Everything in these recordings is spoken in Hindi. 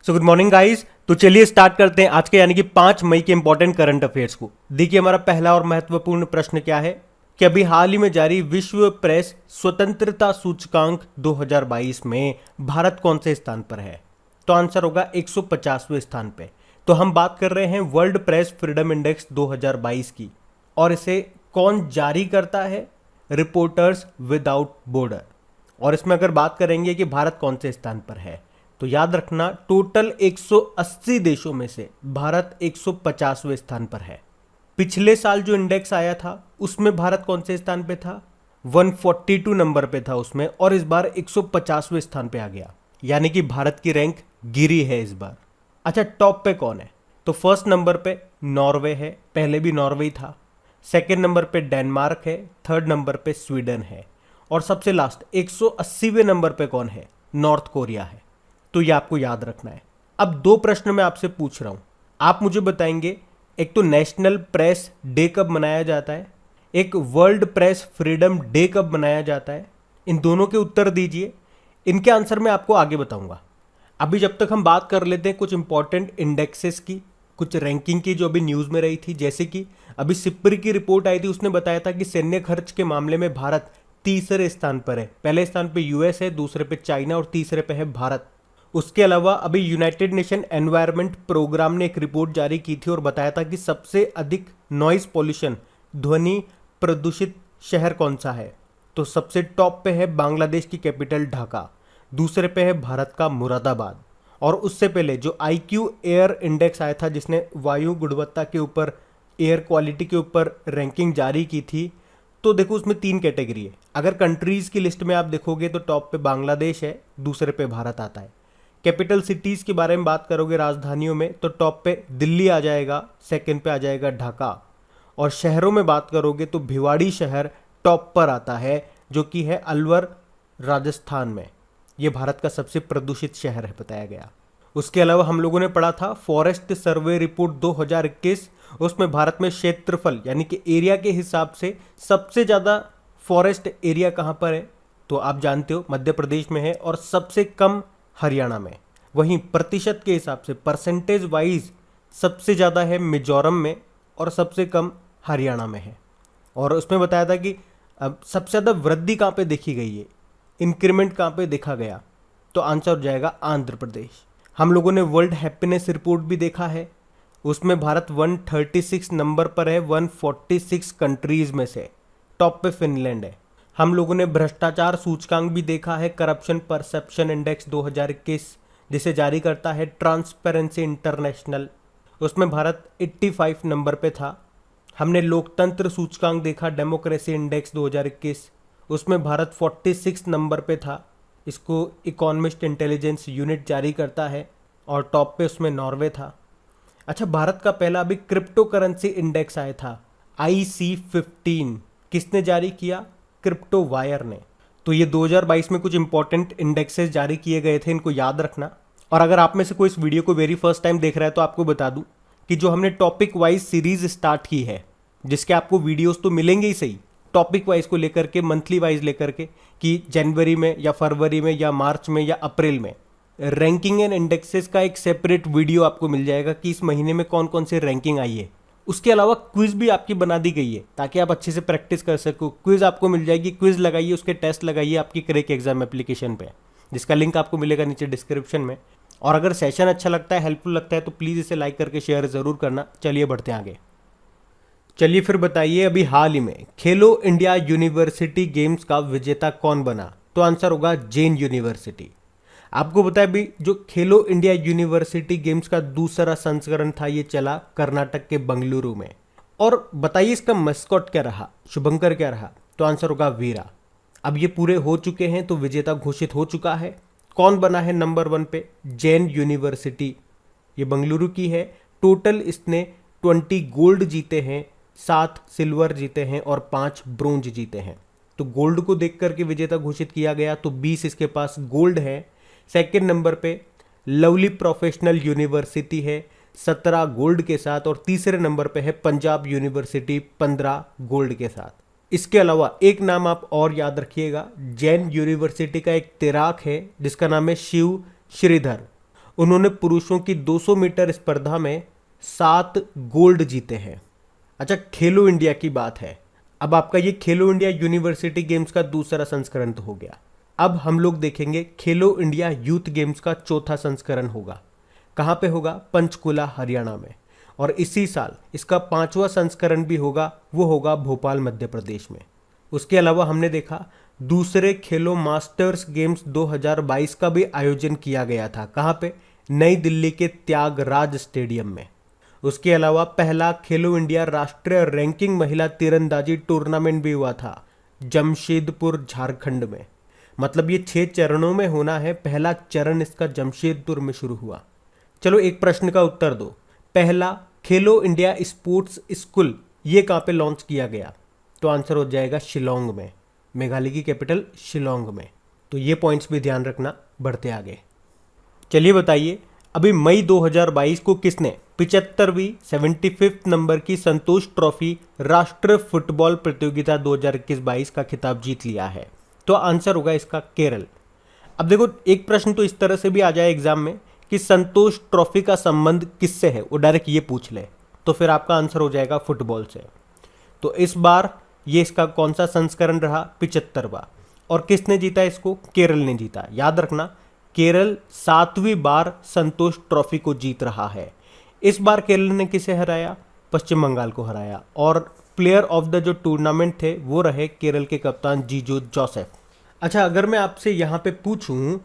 So good morning guys. तो चलिए स्टार्ट करते हैं आज के यानी कि 5 मई के इंपॉर्टेंट करंट अफेयर्स को। देखिए हमारा पहला और महत्वपूर्ण प्रश्न क्या है कि अभी हाल ही में जारी विश्व प्रेस स्वतंत्रता सूचकांक 2022 में भारत कौन से स्थान पर है। तो आंसर होगा 150वें स्थान पे। तो हम बात कर रहे हैं वर्ल्ड प्रेस फ्रीडम इंडेक्स 2022 की, और इसे कौन जारी करता है? Reporters without border. और इसमें अगर बात करेंगे कि भारत कौन से स्थान पर है, तो याद रखना टोटल 180 देशों में से भारत 150वें स्थान पर है। पिछले साल जो इंडेक्स आया था उसमें भारत कौन से स्थान पे था? 142 नंबर पे था उसमें, और इस बार 150वें स्थान पे आ गया, यानी कि भारत की रैंक गिरी है इस बार। अच्छा, टॉप पे कौन है? तो फर्स्ट नंबर पे नॉर्वे है, पहले भी नॉर्वे ही था। सेकेंड नंबर पे डेनमार्क है, थर्ड नंबर पे स्वीडन है, और सबसे लास्ट 180वें नंबर पे कौन है? नॉर्थ कोरिया है। तो ये आपको याद रखना है। अब दो प्रश्न मैं आपसे पूछ रहा हूं, आप मुझे बताएंगे, एक तो नेशनल प्रेस डे कब मनाया जाता है, एक वर्ल्ड प्रेस फ्रीडम डे कब मनाया जाता है। इन दोनों के उत्तर दीजिए, इनके आंसर मैं आपको आगे बताऊंगा। अभी जब तक हम बात कर लेते हैं कुछ इंपॉर्टेंट इंडेक्सेस की, कुछ रैंकिंग की जो अभी न्यूज़ में रही थी। जैसे कि अभी सिप्री की रिपोर्ट आई थी, उसने बताया था कि सैन्य खर्च के मामले में भारत तीसरे स्थान पर है। पहले स्थान पे यूएस है, दूसरे पे चाइना और तीसरे पे है भारत। उसके अलावा अभी यूनाइटेड नेशन एनवायरनमेंट प्रोग्राम ने एक रिपोर्ट जारी की थी और बताया था कि सबसे अधिक नॉइज पॉल्यूशन, ध्वनि प्रदूषित शहर कौन सा है। तो सबसे टॉप पे है बांग्लादेश की कैपिटल ढाका, दूसरे पे है भारत का मुरादाबाद। और उससे पहले जो IQ एयर इंडेक्स आया था, जिसने वायु गुणवत्ता के ऊपर, एयर क्वालिटी के ऊपर रैंकिंग जारी की थी, तो देखो उसमें 3 कैटेगरी है। अगर कंट्रीज की लिस्ट में आप देखोगे तो टॉप पे बांग्लादेश है, दूसरे पे भारत आता है। कैपिटल सिटीज के बारे में बात करोगे, राजधानियों में, तो टॉप पे दिल्ली आ जाएगा, सेकंड पे आ जाएगा ढाका। और शहरों में बात करोगे तो भिवाड़ी शहर टॉप पर आता है, जो कि है अलवर, राजस्थान में। ये भारत का सबसे प्रदूषित शहर है बताया गया। उसके अलावा हम लोगों ने पढ़ा था फॉरेस्ट सर्वे रिपोर्ट 2021, उसमें भारत में क्षेत्रफल यानी कि एरिया के हिसाब से सबसे ज़्यादा फॉरेस्ट एरिया कहाँ पर है, तो आप जानते हो मध्य प्रदेश में है, और सबसे कम हरियाणा में। वहीं प्रतिशत के हिसाब से, परसेंटेज वाइज, सबसे ज़्यादा है मिजोरम में और सबसे कम हरियाणा में है। और उसमें बताया था कि अब सबसे ज़्यादा वृद्धि कहाँ पे देखी गई है, इंक्रीमेंट कहाँ पे देखा गया, तो आंसर हो जाएगा आंध्र प्रदेश। हम लोगों ने वर्ल्ड हैप्पीनेस रिपोर्ट भी देखा है, उसमें भारत 136 नंबर पर है 146 कंट्रीज में से। टॉप पे फिनलैंड है। हम लोगों ने भ्रष्टाचार सूचकांक भी देखा है, करप्शन परसेप्शन इंडेक्स 2021, जिसे जारी करता है ट्रांसपेरेंसी इंटरनेशनल। उसमें भारत 85 नंबर पे था। हमने लोकतंत्र सूचकांक देखा, डेमोक्रेसी इंडेक्स 2021, उसमें भारत 46 नंबर पे था। इसको इकोनॉमिस्ट इंटेलिजेंस यूनिट जारी करता है, और टॉप पे उसमें नॉर्वे था। अच्छा, भारत का पहला अभी क्रिप्टो करेंसी इंडेक्स आया था, IC15, किसने जारी किया? क्रिप्टो वायर ने। तो ये 2022 में कुछ इंपॉर्टेंट इंडेक्सेस जारी किए गए थे, इनको याद रखना। और अगर आप में से कोई इस वीडियो को वेरी फर्स्ट टाइम देख रहा है तो आपको बता दूं कि जो हमने टॉपिक वाइज सीरीज स्टार्ट की है, जिसके आपको वीडियोस तो मिलेंगे ही सही, टॉपिक वाइज को लेकर के, मंथली वाइज लेकर के, कि जनवरी में या फरवरी में या मार्च में या अप्रैल में रैंकिंग एंड इंडेक्सेस का एक सेपरेट वीडियो आपको मिल जाएगा कि इस महीने में कौन कौन से रैंकिंग आई है। उसके अलावा क्विज भी आपकी बना दी गई है ताकि आप अच्छे से प्रैक्टिस कर सको। क्विज आपको मिल जाएगी, क्विज लगाइए, उसके टेस्ट लगाइए आपकी क्रैक एग्जाम एप्लीकेशन पे, जिसका लिंक आपको मिलेगा नीचे डिस्क्रिप्शन में। और अगर सेशन अच्छा लगता है, हेल्पफुल लगता है, तो प्लीज़ इसे लाइक करके शेयर ज़रूर करना। चलिए बढ़ते हैं आगे। चलिए फिर बताइए, अभी हाल ही में खेलो इंडिया यूनिवर्सिटी गेम्स का विजेता कौन बना? तो आंसर होगा जैन यूनिवर्सिटी। आपको पता है अभी जो खेलो इंडिया यूनिवर्सिटी गेम्स का दूसरा संस्करण था, ये चला कर्नाटक के बंगलुरु में। और बताइए इसका मस्कॉट क्या रहा, शुभंकर क्या रहा? तो आंसर होगा वीरा। अब ये पूरे हो चुके हैं, तो विजेता घोषित हो चुका है। कौन बना है नंबर 1 पे? जैन यूनिवर्सिटी, ये बंगलुरु की है। टोटल इसने 20 गोल्ड जीते हैं, 7 सिल्वर जीते हैं और 5 ब्रोंज जीते हैं। तो गोल्ड को देख करके विजेता घोषित किया गया, तो 20 इसके पास गोल्ड है। सेकेंड नंबर पे लवली प्रोफेशनल यूनिवर्सिटी है 17 गोल्ड के साथ, और तीसरे नंबर पे है पंजाब यूनिवर्सिटी 15 गोल्ड के साथ। इसके अलावा एक नाम आप और याद रखिएगा, जैन यूनिवर्सिटी का एक तैराक है जिसका नाम है शिव श्रीधर, उन्होंने पुरुषों की 200 मीटर स्पर्धा में 7 गोल्ड जीते हैं। अच्छा, खेलो इंडिया की बात है। अब आपका ये खेलो इंडिया यूनिवर्सिटी गेम्स का दूसरा संस्करण तो हो गया। अब हम लोग देखेंगे खेलो इंडिया यूथ गेम्स का चौथा संस्करण होगा। कहाँ पे होगा? पंचकुला हरियाणा में। और इसी साल इसका 5वां संस्करण भी होगा, वो होगा भोपाल मध्य प्रदेश में। उसके अलावा हमने देखा दूसरे खेलो मास्टर्स गेम्स 2022 का भी आयोजन किया गया था। कहाँ पे? नई दिल्ली के त्यागराज स्टेडियम में। उसके अलावा पहला खेलो इंडिया राष्ट्रीय रैंकिंग महिला तीरंदाजी टूर्नामेंट भी हुआ था जमशेदपुर झारखंड में। मतलब ये 6 चरणों में होना है। पहला चरण इसका जमशेदपुर में शुरू हुआ। चलो एक प्रश्न का उत्तर दो। पहला खेलो इंडिया स्पोर्ट्स स्कूल ये कहाँ पे लॉन्च किया गया? तो आंसर हो जाएगा शिलोंग में, मेघालय की कैपिटल शिलोंग में। तो ये पॉइंट्स भी ध्यान रखना। बढ़ते आगे, चलिए बताइए अभी मई 2022 को किसने 75वीं 75 नंबर की संतोष ट्रॉफी राष्ट्रीय फुटबॉल प्रतियोगिता 2021-22 का खिताब जीत लिया है? तो आंसर होगा इसका केरल। अब देखो एक प्रश्न तो इस तरह से भी आ जाए एग्जाम में कि संतोष ट्रॉफी का संबंध किससे है, वो डायरेक्ट ये पूछ ले, तो फिर आपका आंसर हो जाएगा फुटबॉल से। तो इस बार ये इसका कौन सा संस्करण रहा? 75वां। और किसने जीता इसको? केरल ने जीता। याद रखना केरल 7वीं बार संतोष ट्रॉफी को जीत रहा है। इस बार केरल ने किसे हराया? पश्चिम बंगाल को हराया। और प्लेयर ऑफ द जो टूर्नामेंट थे वो रहे केरल के कप्तान जीजो जोसेफ। अच्छा, अगर मैं आपसे यहाँ पे पूछूं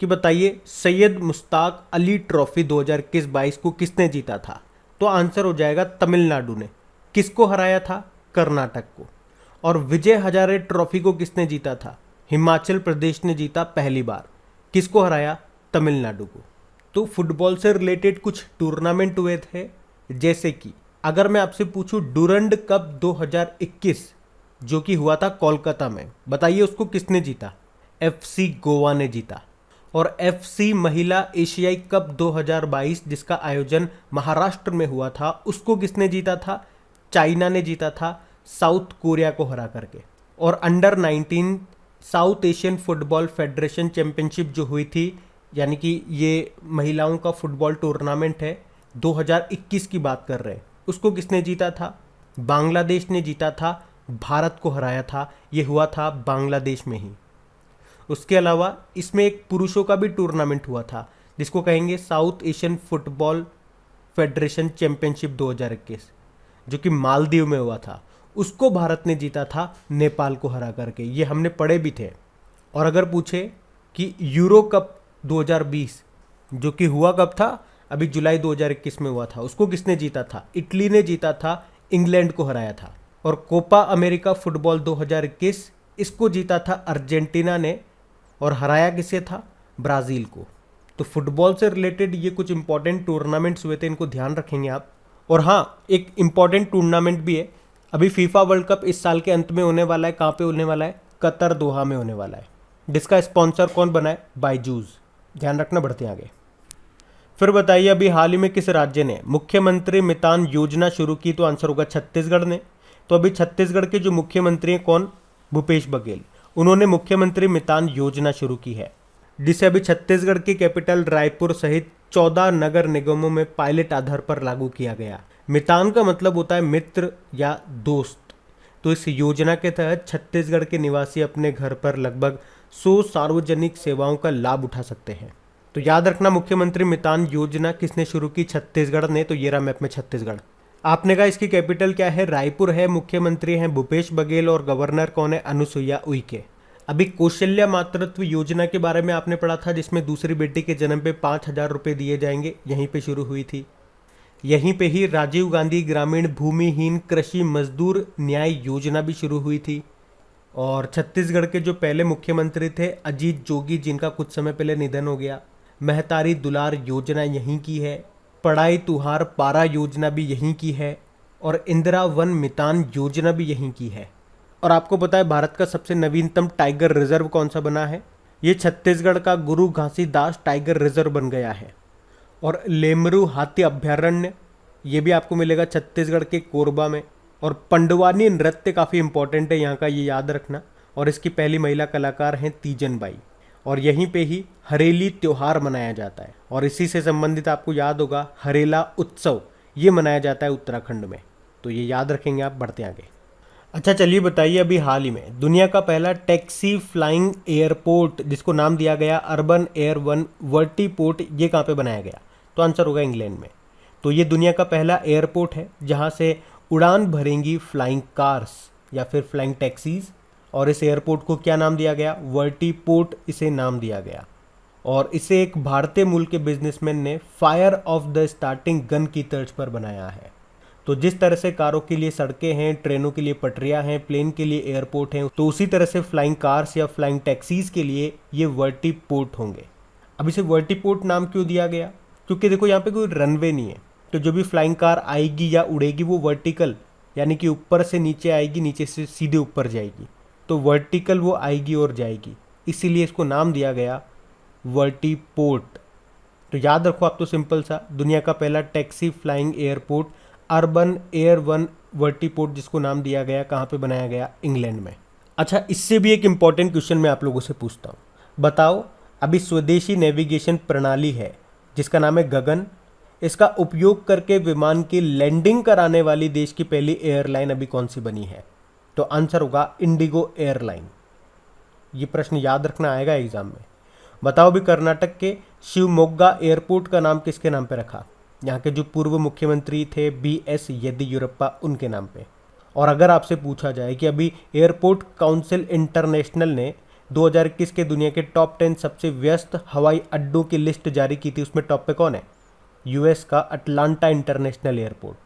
कि बताइए सैयद मुश्ताक अली ट्रॉफी 2021-22 को किसने जीता था? तो आंसर हो जाएगा तमिलनाडु ने। किसको हराया था? कर्नाटक को। और विजय हजारे ट्रॉफी को किसने जीता था? हिमाचल प्रदेश ने जीता पहली बार। किसको हराया? तमिलनाडु को। तो फुटबॉल से रिलेटेड कुछ टूर्नामेंट हुए थे, जैसे कि अगर मैं आपसे पूछूं डूरंड कप 2021 जो कि हुआ था कोलकाता में, बताइए उसको किसने जीता? एफसी गोवा ने जीता। और एफसी महिला एशियाई कप 2022 जिसका आयोजन महाराष्ट्र में हुआ था, उसको किसने जीता था? चाइना ने जीता था साउथ कोरिया को हरा करके। और under 19 south Asian football federation championship जो हुई थी, यानी कि ये महिलाओं का फुटबॉल टूर्नामेंट है, 2021 की बात कर रहे हैं, उसको किसने जीता था? बांग्लादेश ने जीता था, भारत को हराया था। ये हुआ था बांग्लादेश में ही। उसके अलावा इसमें एक पुरुषों का भी टूर्नामेंट हुआ था जिसको कहेंगे south Asian football federation championship 2021 जो कि मालदीव में हुआ था। उसको भारत ने जीता था नेपाल को हरा करके। ये हमने पढ़े भी थे। और अगर पूछे कि यूरो कप 2020 जो कि हुआ कब था? अभी जुलाई 2021 में हुआ था, उसको किसने जीता था? इटली ने जीता था, इंग्लैंड को हराया था। और कोपा अमेरिका फुटबॉल 2021 इसको जीता था अर्जेंटीना ने, और हराया किसे था? ब्राज़ील को। तो फुटबॉल से रिलेटेड ये कुछ इंपॉर्टेंट टूर्नामेंट्स हुए थे, इनको ध्यान रखेंगे आप। और हाँ, एक इंपॉर्टेंट टूर्नामेंट भी है, अभी फीफा वर्ल्ड कप इस साल के अंत में होने वाला है। कहाँ पे होने वाला है? कतर दोहा में होने वाला है। जिसका स्पॉन्सर कौन बना है? बायजूस। ध्यान रखना। बढ़ते आगे। फिर बताइए अभी हाल ही में किस राज्य ने मुख्यमंत्री मितान योजना शुरू की? तो आंसर होगा छत्तीसगढ़ ने। तो अभी छत्तीसगढ़ के जो मुख्यमंत्री हैं कौन? भूपेश बघेल। उन्होंने मुख्यमंत्री मितान योजना शुरू की है, जिसे अभी छत्तीसगढ़ की कैपिटल रायपुर सहित 14 नगर निगमों में पायलट आधार पर लागू किया गया। मितान का मतलब होता है मित्र या दोस्त। तो इस योजना के तहत छत्तीसगढ़ के निवासी अपने घर पर लगभग 100 सार्वजनिक सेवाओं का लाभ उठा सकते हैं। तो याद रखना मुख्यमंत्री मितान योजना किसने शुरू की? छत्तीसगढ़ ने। तो ये रहा मैप में छत्तीसगढ़। आपने कहा इसकी कैपिटल क्या है? रायपुर है। मुख्यमंत्री हैं भूपेश बघेल और गवर्नर कौन है? अनुसुईया उइके। अभी कौशल्या मातृत्व योजना के बारे में आपने पढ़ा था, जिसमें दूसरी बेटी के जन्म पे 5,000 रुपये दिए जाएंगे, यहीं पे शुरू हुई थी। यहीं पे ही राजीव गांधी ग्रामीण भूमिहीन कृषि मजदूर न्याय योजना भी शुरू हुई थी। और छत्तीसगढ़ के जो पहले मुख्यमंत्री थे अजीत जोगी, जिनका कुछ समय पहले निधन हो गया, महतारी दुलार योजना यहीं की है। पढ़ाई तुहार पारा योजना भी यहीं की है। और इंदिरा वन मितान योजना भी यहीं की है। और आपको पता है भारत का सबसे नवीनतम टाइगर रिजर्व कौन सा बना है? ये छत्तीसगढ़ का गुरु घासीदास टाइगर रिजर्व बन गया है। और लेमरू हाथी अभ्यारण्य ये भी आपको मिलेगा छत्तीसगढ़ के कोरबा में। और पंडवानी नृत्य काफ़ी इंपॉर्टेंट है यहाँ का, ये याद रखना। और इसकी पहली महिला कलाकार हैं तीजन बाई। और यहीं पे ही हरेली त्योहार मनाया जाता है और इसी से संबंधित आपको याद होगा हरेला उत्सव, ये मनाया जाता है उत्तराखंड में। तो ये याद रखेंगे आप, बढ़ते आगे। अच्छा चलिए बताइए, अभी हाल ही में दुनिया का पहला टैक्सी फ्लाइंग एयरपोर्ट जिसको नाम दिया गया अर्बन एयर वन वर्टीपोर्ट, ये कहाँ पे बनाया गया? तो आंसर होगा इंग्लैंड में। तो ये दुनिया का पहला एयरपोर्ट है जहाँ से उड़ान भरेंगी फ्लाइंग कार्स या फिर फ्लाइंग टैक्सीज, और इस एयरपोर्ट को क्या नाम दिया गया? वर्टीपोर्ट इसे नाम दिया गया। और इसे एक भारतीय मूल के बिजनेसमैन ने fire of the starting gun की तर्ज पर बनाया है। तो जिस तरह से कारों के लिए सड़कें हैं, ट्रेनों के लिए पटरियां हैं, प्लेन के लिए एयरपोर्ट हैं, तो उसी तरह से फ्लाइंग कार्स या फ्लाइंग टैक्सीज के लिए ये वर्टीपोर्ट होंगे। अब इसे वर्टीपोर्ट नाम क्यों दिया गया? क्योंकि देखो यहाँ पे कोई रनवे नहीं है, तो जो भी फ्लाइंग कार आएगी या उड़ेगी वो वर्टिकल, यानी कि ऊपर से नीचे आएगी, नीचे से सीधे ऊपर जाएगी। तो वर्टिकल वो आएगी और जाएगी, इसीलिए इसको नाम दिया गया वर्टीपोर्ट। तो याद रखो आप, तो सिंपल सा, दुनिया का पहला taxi flying airport urban air one vertiport, जिसको नाम दिया गया, कहाँ पे बनाया गया? इंग्लैंड में। अच्छा, इससे भी एक इंपॉर्टेंट क्वेश्चन मैं आप लोगों से पूछता हूँ, बताओ अभी स्वदेशी नेविगेशन प्रणाली है जिसका नाम है गगन, इसका उपयोग करके विमान की लैंडिंग कराने वाली देश की पहली एयरलाइन अभी कौन सी बनी है? तो आंसर होगा इंडिगो एयरलाइन। ये प्रश्न याद रखना आएगा एग्जाम में। बताओ भी, कर्नाटक के शिवमोग्गा एयरपोर्ट का नाम किसके नाम पे रखा? यहाँ के जो पूर्व मुख्यमंत्री थे BS येदियुरप्पा, उनके नाम पे। और अगर आपसे पूछा जाए कि अभी एयरपोर्ट काउंसिल इंटरनेशनल ने 2021 के दुनिया के टॉप 10 सबसे व्यस्त हवाई अड्डों की लिस्ट जारी की थी, उसमें टॉप पे कौन है? US का अटलांटा इंटरनेशनल एयरपोर्ट।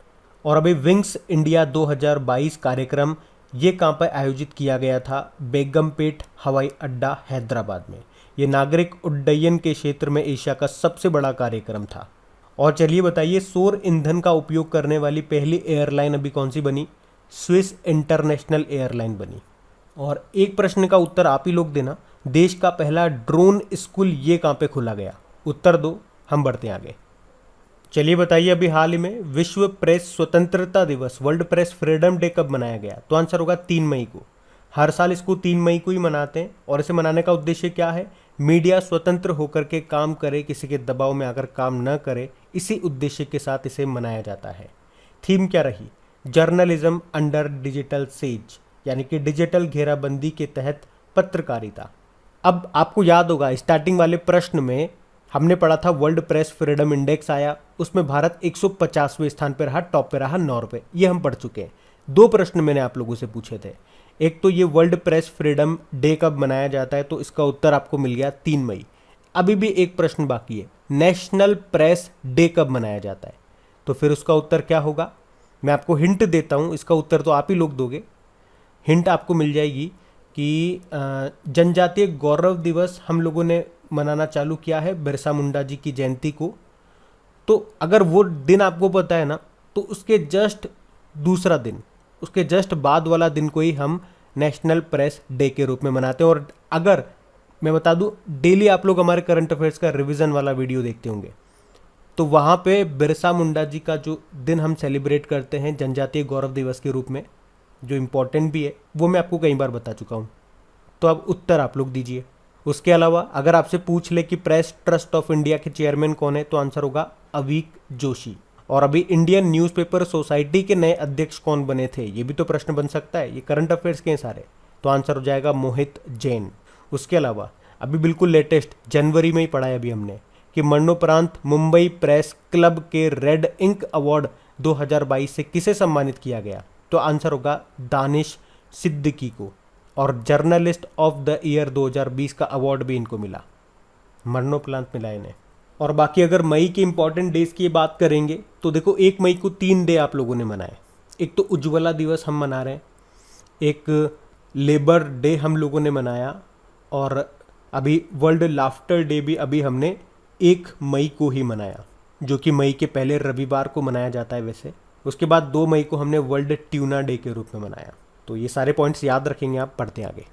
और अभी विंग्स इंडिया 2022 कार्यक्रम ये कहाँ पर आयोजित किया गया था? बेगमपेट हवाई अड्डा हैदराबाद में। ये नागरिक उड्डयन के क्षेत्र में एशिया का सबसे बड़ा कार्यक्रम था। और चलिए बताइए, सौर ईंधन का उपयोग करने वाली पहली एयरलाइन अभी कौन सी बनी? स्विस इंटरनेशनल एयरलाइन बनी। और एक प्रश्न का उत्तर आप ही लोग देना, देश का पहला ड्रोन स्कूल ये कहाँ पे खोला गया? उत्तर दो, हम बढ़ते हैं आगे। चलिए बताइए, अभी हाल ही में विश्व प्रेस स्वतंत्रता दिवस वर्ल्ड प्रेस फ्रीडम डे कब मनाया गया? तो आंसर होगा 3 मई को। हर साल इसको 3 मई को ही मनाते हैं और इसे मनाने का उद्देश्य क्या है? मीडिया स्वतंत्र होकर के काम करे, किसी के दबाव में आकर काम न करे, इसी उद्देश्य के साथ इसे मनाया जाता है। थीम क्या रही? जर्नलिज्म अंडर डिजिटल सेज, यानी कि डिजिटल घेराबंदी के तहत पत्रकारिता। अब आपको याद होगा स्टार्टिंग वाले प्रश्न में हमने पढ़ा था वर्ल्ड प्रेस फ्रीडम इंडेक्स आया, उसमें भारत 150वें स्थान पर रहा, टॉप पे रहा नॉर्वे, ये हम पढ़ चुके हैं। 2 प्रश्न मैंने आप लोगों से पूछे थे, एक तो ये वर्ल्ड प्रेस फ्रीडम डे कब मनाया जाता है, तो इसका उत्तर आपको मिल गया 3 मई। अभी भी एक प्रश्न बाकी है, नेशनल प्रेस डे कब मनाया जाता है? तो फिर उसका उत्तर क्या होगा? मैं आपको हिंट देता हूँ, इसका उत्तर तो आप ही लोग दोगे। हिंट आपको मिल जाएगी कि जनजातीय गौरव दिवस हम लोगों ने मनाना चालू किया है बिरसा मुंडा जी की जयंती को। तो अगर वो दिन आपको पता है ना, तो उसके जस्ट दूसरा दिन, उसके जस्ट बाद वाला दिन को ही हम नेशनल प्रेस डे के रूप में मनाते हैं। और अगर मैं बता दूं, डेली आप लोग हमारे करंट अफेयर्स का रिवीजन वाला वीडियो देखते होंगे, तो वहाँ पे बिरसा मुंडा जी का जो दिन हम सेलिब्रेट करते हैं जनजातीय गौरव दिवस के रूप में, जो इम्पोर्टेंट भी है, वो मैं आपको कई बार बता चुका हूँ। तो अब उत्तर आप लोग दीजिए। उसके अलावा अगर आपसे पूछ ले कि प्रेस ट्रस्ट ऑफ इंडिया के चेयरमैन कौन है, तो आंसर होगा अवीक जोशी। और अभी इंडियन न्यूज़पेपर सोसाइटी के नए अध्यक्ष कौन बने थे, ये भी तो प्रश्न बन सकता है, ये करंट अफेयर्स के हैं सारे, तो आंसर हो जाएगा मोहित जैन। उसके अलावा अभी बिल्कुल लेटेस्ट जनवरी में ही पढ़ा है अभी हमने कि मरणोपरांत मुंबई प्रेस क्लब के रेड इंक अवार्ड 2022 से किसे सम्मानित किया गया, तो आंसर होगा दानिश सिद्दीकी को। और जर्नलिस्ट ऑफ द ईयर 2020 का अवार्ड भी इनको मिला, मरणोपरांत मिला इन्हें। और बाकी अगर मई के इंपॉर्टेंट डेज की बात करेंगे तो देखो 1 मई को 3 डे आप लोगों ने मनाए। एक तो उज्ज्वला दिवस हम मना रहे हैं, एक लेबर डे हम लोगों ने मनाया, और अभी वर्ल्ड लाफ्टर डे भी अभी हमने 1 मई को ही मनाया, जो कि मई के पहले रविवार को मनाया जाता है वैसे। उसके बाद 2 मई को हमने वर्ल्ड ट्यूना डे के रूप में मनाया। तो ये सारे पॉइंट्स याद रखेंगे आप, पढ़ते आगे।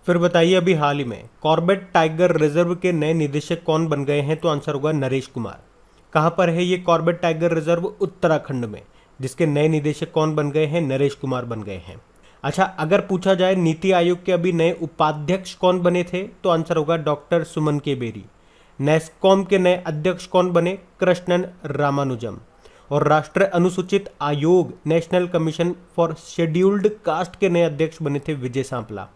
फिर बताइए, अभी हाल ही में कॉर्बेट टाइगर रिजर्व के नए निदेशक कौन बन गए हैं, तो आंसर होगा नरेश कुमार। कहाँ पर है ये कॉर्बेट टाइगर रिजर्व? उत्तराखंड में, जिसके नए निदेशक कौन बन गए हैं? नरेश कुमार बन गए हैं। अच्छा, अगर पूछा जाए नीति आयोग के अभी नए उपाध्यक्ष कौन बने थे, तो आंसर होगा डॉक्टर सुमन के बेरी। नेस्कॉम के नए अध्यक्ष कौन बने, कृष्णन रामानुजम। और राष्ट्रीय अनुसूचित आयोग national commission for scheduled caste के नए अध्यक्ष बने थे विजय सांपला।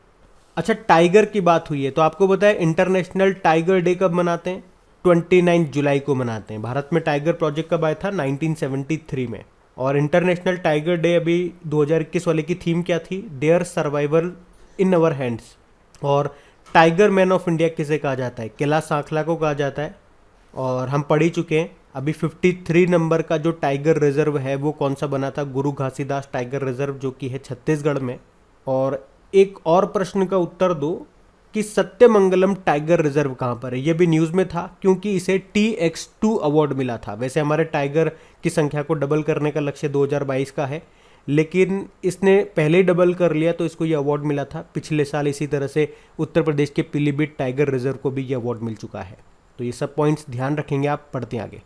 अच्छा, टाइगर की बात हुई है तो आपको बताया इंटरनेशनल टाइगर डे कब मनाते हैं, 29 जुलाई को मनाते हैं। भारत में टाइगर प्रोजेक्ट कब आया था, 1973 में। और इंटरनेशनल टाइगर डे अभी 2021 वाले की थीम क्या थी, their survival in our hands. और टाइगर मैन ऑफ इंडिया किसे कहा जाता है, कैलाश सांखला को कहा जाता है। और हम पढ़ ही चुके हैं अभी 53 नंबर का जो टाइगर रिजर्व है वो कौन सा बना था, गुरु घासीदास टाइगर रिजर्व, जो कि है छत्तीसगढ़ में। और एक और प्रश्न का उत्तर दो कि सत्यमंगलम टाइगर रिजर्व कहाँ पर है। ये भी न्यूज़ में था क्योंकि इसे TX2 अवार्ड मिला था। वैसे हमारे टाइगर की संख्या को डबल करने का लक्ष्य 2022 का है, लेकिन इसने पहले ही डबल कर लिया तो इसको ये अवार्ड मिला था। पिछले साल इसी तरह से उत्तर प्रदेश के पीलीभीत टाइगर रिजर्व को भी ये अवार्ड मिल चुका है। तो ये सब पॉइंट्स ध्यान रखेंगे आप, पढ़ते हैं आगे।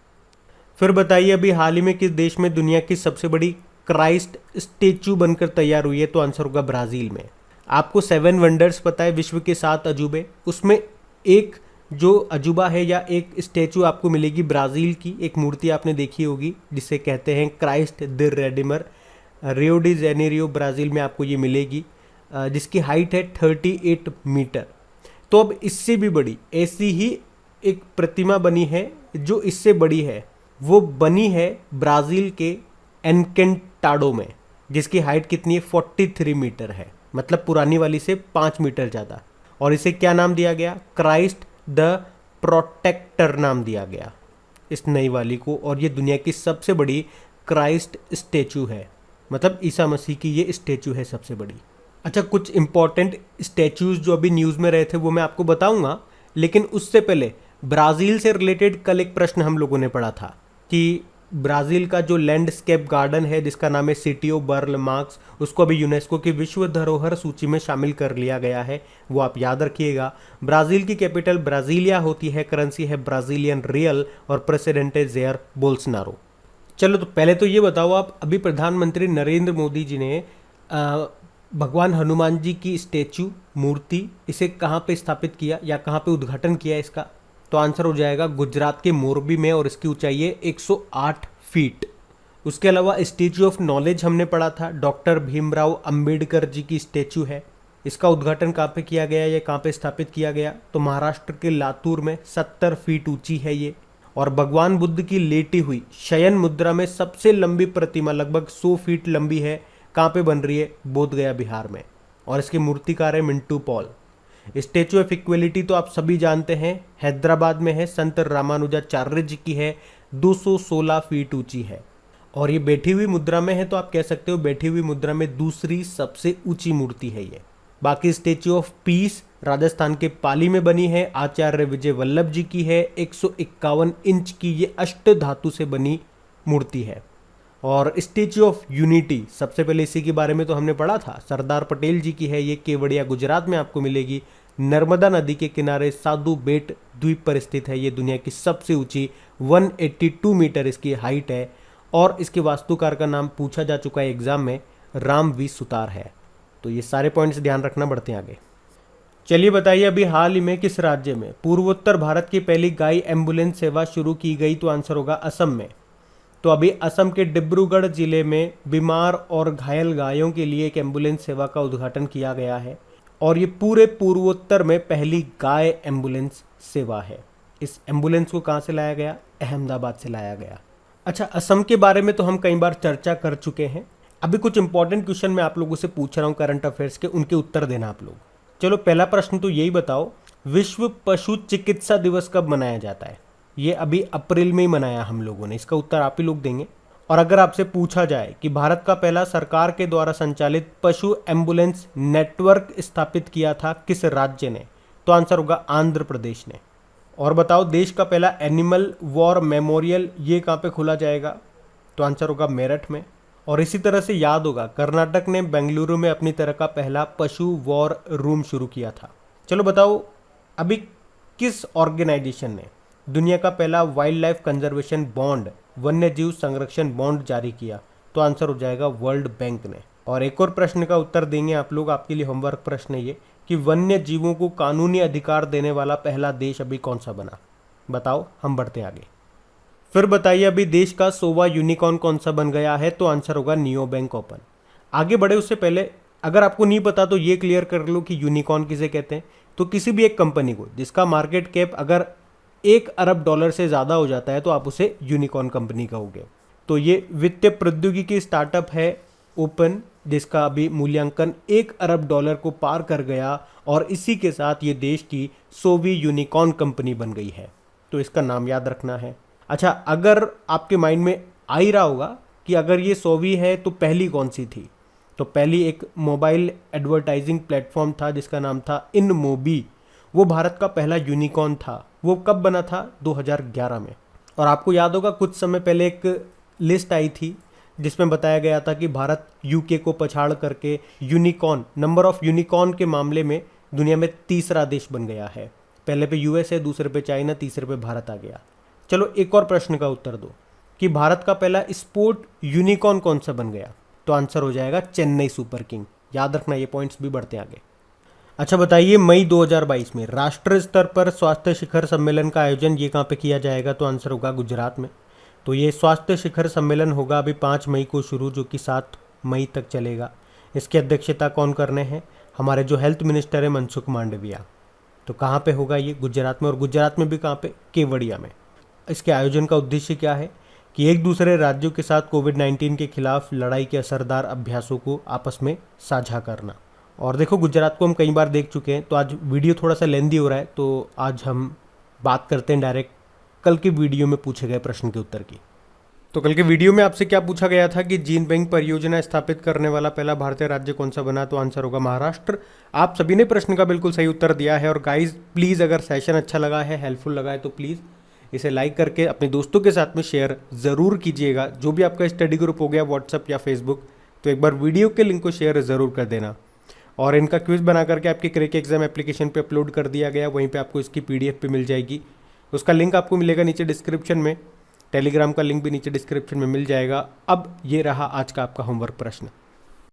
फिर बताइए अभी हाल ही में किस देश में दुनिया की सबसे बड़ी क्राइस्ट स्टेचू बनकर तैयार हुई है, तो आंसर होगा ब्राज़ील में। आपको 7 वंडर्स पता है, विश्व के 7 अजूबे, उसमें एक जो अजूबा है या एक स्टेचू आपको मिलेगी ब्राज़ील की। एक मूर्ति आपने देखी होगी जिसे कहते हैं Christ the Redeemer. Rio de Janeiro Brazil में आपको ये मिलेगी, जिसकी हाइट है 38 मीटर। तो अब इससे भी बड़ी ऐसी ही एक प्रतिमा बनी है जो इससे बड़ी है, वो बनी है ब्राज़ील के एनकेंटाडो में, जिसकी हाइट कितनी है, 43 मीटर है, मतलब पुरानी वाली से 5 मीटर ज़्यादा। और इसे क्या नाम दिया गया, क्राइस्ट द प्रोटेक्टर नाम दिया गया इस नई वाली को। और ये दुनिया की सबसे बड़ी क्राइस्ट स्टेचू है, मतलब ईसा मसीह की ये स्टेचू है सबसे बड़ी। अच्छा, कुछ इंपॉर्टेंट स्टेचूज जो अभी न्यूज़ में रहे थे वो मैं आपको बताऊंगा, लेकिन उससे पहले ब्राज़ील से रिलेटेड कल एक प्रश्न हम लोगों ने पढ़ा था कि ब्राज़ील का जो लैंडस्केप गार्डन है जिसका नाम है सिटी ऑफ बर्ल मार्क्स, उसको अभी यूनेस्को की विश्व धरोहर सूची में शामिल कर लिया गया है, वो आप याद रखिएगा। ब्राज़ील की कैपिटल ब्राज़ीलिया होती है, करेंसी है ब्राज़ीलियन रियल और प्रेसिडेंट है जेयर बोल्सनारो। चलो, तो पहले तो ये बताओ आप, अभी प्रधानमंत्री नरेंद्र मोदी जी ने भगवान हनुमान जी की स्टेचू मूर्ति इसे कहाँ पे स्थापित किया या कहाँ पे उद्घाटन किया इसका, तो आंसर हो जाएगा गुजरात के मोरबी में, और इसकी ऊंचाई है 108 फीट। उसके अलावा स्टैच्यू ऑफ नॉलेज हमने पढ़ा था, डॉक्टर भीमराव अंबेडकर जी की स्टेचू है। इसका उद्घाटन कहाँ पे किया गया या कहाँ पे स्थापित किया गया, तो महाराष्ट्र के लातूर में, 70 फीट ऊंची है ये। और भगवान बुद्ध की लेटी हुई शयन मुद्रा में सबसे लंबी प्रतिमा लगभग 100 फीट लंबी है, कहाँ पे बन रही है, बोधगया बिहार में, और इसके मूर्तिकार है Mintu Paul. Statue of equality तो आप सभी जानते हैं, हैदराबाद में है, संत रामानुजाचार्य जी की है, 216 फीट ऊंची है। और ये बैठी हुई मुद्रा में है, तो आप कह सकते हो बैठी हुई मुद्रा में दूसरी सबसे ऊंची मूर्ति है ये। बाकी स्टेचू ऑफ पीस राजस्थान के पाली में बनी है, आचार्य विजय वल्लभ जी की है, 151 इंच की ये अष्ट धातु से बनी मूर्ति है। और स्टेच्यू ऑफ यूनिटी, सबसे पहले इसी के बारे में तो हमने पढ़ा था, सरदार पटेल जी की है, ये केवड़िया गुजरात में आपको मिलेगी। नर्मदा नदी के किनारे साधु बेट द्वीप पर स्थित है, ये दुनिया की सबसे ऊंची 182 मीटर इसकी हाइट है। और इसके वास्तुकार का नाम पूछा जा चुका है एग्जाम में, राम वी सुतार है। तो ये सारे पॉइंट्स ध्यान रखना, बढ़ते हैं आगे। चलिए बताइए अभी हाल ही में किस राज्य में पूर्वोत्तर भारत की पहली गाय एम्बुलेंस सेवा शुरू की गई, तो आंसर होगा असम में। तो अभी असम के डिब्रूगढ़ जिले में बीमार और घायल गायों के लिए एक एम्बुलेंस सेवा का उद्घाटन किया गया है, और ये पूरे पूर्वोत्तर में पहली गाय एम्बुलेंस सेवा है। इस एम्बुलेंस को कहाँ से लाया गया, अहमदाबाद से लाया गया। अच्छा, असम के बारे में तो हम कई बार चर्चा कर चुके हैं, अभी कुछ इंपॉर्टेंट क्वेश्चन मैं आप लोगों से पूछ रहा हूँ करंट अफेयर्स के, उनके उत्तर देना आप लोग। चलो, पहला प्रश्न तो यही बताओ, विश्व पशु चिकित्सा दिवस कब मनाया जाता है। ये अभी अप्रैल में ही मनाया हम लोगों ने, इसका उत्तर आप ही लोग देंगे। और अगर आपसे पूछा जाए कि भारत का पहला सरकार के द्वारा संचालित पशु एम्बुलेंस नेटवर्क स्थापित किया था किस राज्य ने, तो आंसर होगा आंध्र प्रदेश ने। और बताओ, देश का पहला एनिमल वॉर मेमोरियल ये कहाँ पे खोला जाएगा, तो आंसर होगा मेरठ में। और इसी तरह से याद होगा, कर्नाटक ने बेंगलुरु में अपनी तरह का पहला पशु वॉर रूम शुरू किया था। चलो बताओ, अभी किस ऑर्गेनाइजेशन ने दुनिया का पहला वाइल्ड लाइफ कंजर्वेशन बॉन्ड, वन्य जीव संरक्षण बॉन्ड जारी किया, तो आंसर हो जाएगा वर्ल्ड बैंक ने। और एक और प्रश्न का उत्तर देंगे आप लोग, आपके लिए होमवर्क प्रश्न है ये कि वन्य जीवों को कानूनी अधिकार देने वाला पहला देश अभी कौन सा बना, बताओ। हम बढ़ते आगे। फिर बताइए अभी देश का 100वां यूनिकॉर्न कौन सा बन गया है, तो आंसर होगा नियो बैंक ओपन। आगे बढ़े उससे पहले अगर आपको नहीं पता तो ये क्लियर कर लो कि यूनिकॉर्न किसे कहते हैं। तो किसी भी एक कंपनी को जिसका मार्केट कैप अगर $1 अरब से ज़्यादा हो जाता है तो आप उसे यूनिकॉर्न कंपनी कहोगे। तो ये वित्तीय प्रौद्योगिकी स्टार्टअप है ओपन, जिसका अभी मूल्यांकन $1 अरब को पार कर गया और इसी के साथ ये देश की 100वीं यूनिकॉर्न कंपनी बन गई है। तो इसका नाम याद रखना है। अच्छा, अगर आपके माइंड में आ ही रहा होगा कि अगर ये 100वीं है तो पहली कौन सी थी, तो पहली एक मोबाइल एडवर्टाइजिंग प्लेटफॉर्म था जिसका नाम था इनमोबी। वो भारत का पहला यूनिकॉर्न था। वो कब बना था, 2011 में। और आपको याद होगा कुछ समय पहले एक लिस्ट आई थी जिसमें बताया गया था कि भारत यूके को पछाड़ करके यूनिकॉर्न, नंबर ऑफ यूनिकॉर्न के मामले में दुनिया में तीसरा देश बन गया है। पहले पे यूएस है, दूसरे पे चाइना, तीसरे पे भारत आ गया। चलो एक और प्रश्न का उत्तर दो कि भारत का पहला स्पोर्ट यूनिकॉर्न कौन सा बन गया, तो आंसर हो जाएगा चेन्नई सुपर किंग। याद रखना, ये पॉइंट्स भी बढ़ते आगे। अच्छा बताइए, मई 2022 में राष्ट्रीय स्तर पर स्वास्थ्य शिखर सम्मेलन का आयोजन ये कहाँ पे किया जाएगा, तो आंसर होगा गुजरात में। तो ये स्वास्थ्य शिखर सम्मेलन होगा अभी 5 मई को शुरू, जो कि 7 मई तक चलेगा। इसकी अध्यक्षता कौन करने हैं, हमारे जो हेल्थ मिनिस्टर है मनसुख मांडविया। तो कहाँ पे होगा ये, गुजरात में। और गुजरात में भी कहाँ पे, केवड़िया में। इसके आयोजन का उद्देश्य क्या है कि एक दूसरे राज्यों के साथ कोविड-19 के खिलाफ लड़ाई के असरदार अभ्यासों को आपस में साझा करना। और देखो गुजरात को हम कई बार देख चुके हैं, तो आज वीडियो थोड़ा सा लेंदी हो रहा है, तो आज हम बात करते हैं डायरेक्ट कल के वीडियो में पूछे गए प्रश्न के उत्तर की। तो कल के वीडियो में आपसे क्या पूछा गया था कि जीन बैंक परियोजना स्थापित करने वाला पहला भारतीय राज्य कौन सा बना, तो आंसर होगा महाराष्ट्र। आप सभी ने प्रश्न का बिल्कुल सही उत्तर दिया है। और गाइज प्लीज़, अगर सेशन अच्छा लगा है, हेल्पफुल लगा है, तो प्लीज़ इसे लाइक करके अपने दोस्तों के साथ में शेयर ज़रूर कीजिएगा। जो भी आपका स्टडी ग्रुप हो गया व्हाट्सअप या फेसबुक, तो एक बार वीडियो के लिंक को शेयर ज़रूर कर देना। और इनका क्विज बना करके आपके क्रैक एग्जाम एप्लीकेशन पे अपलोड कर दिया गया, वहीं पे आपको इसकी PDF पे मिल जाएगी। उसका लिंक आपको मिलेगा नीचे डिस्क्रिप्शन में। टेलीग्राम का लिंक भी नीचे डिस्क्रिप्शन में मिल जाएगा। अब ये रहा आज का आपका होमवर्क प्रश्न।